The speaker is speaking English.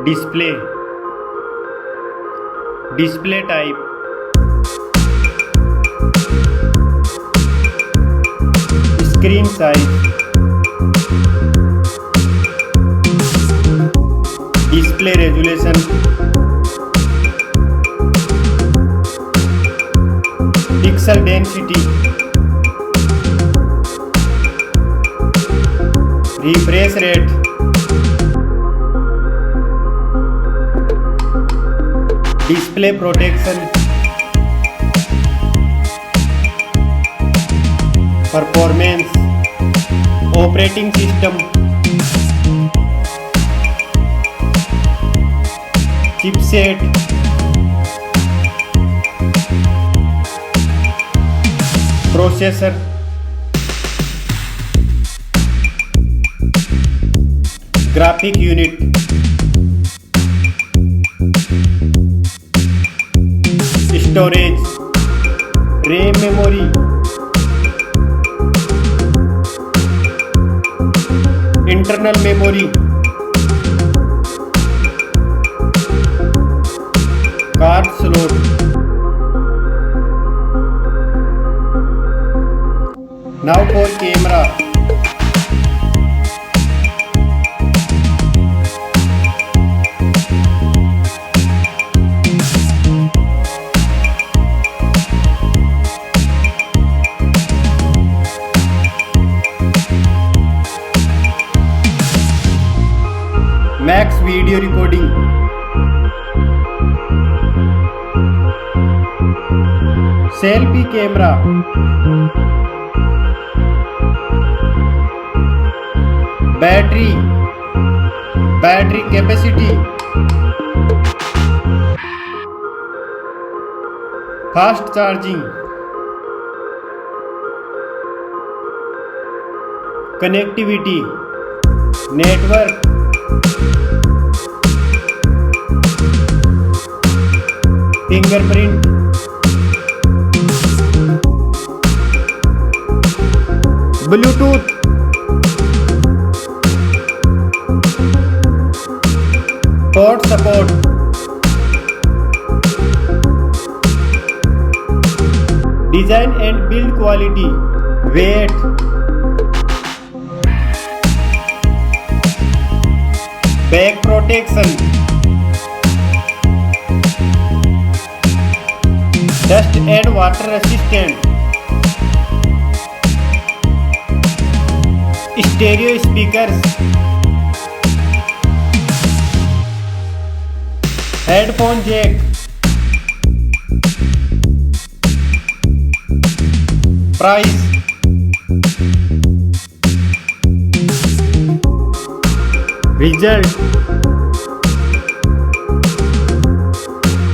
display, display type, screen size, display resolution, pixel density, refresh rate, display protection, performance, operating system, chipset, processor, graphic unit, storage, RAM memory, internal memory, card slot, now for camera. Max video recording, selfie camera, battery capacity, fast charging, connectivity, network, fingerprint, Bluetooth, port support, design and build quality, weight, back protection, dust and water resistant, stereo speakers, headphone jack, price, result,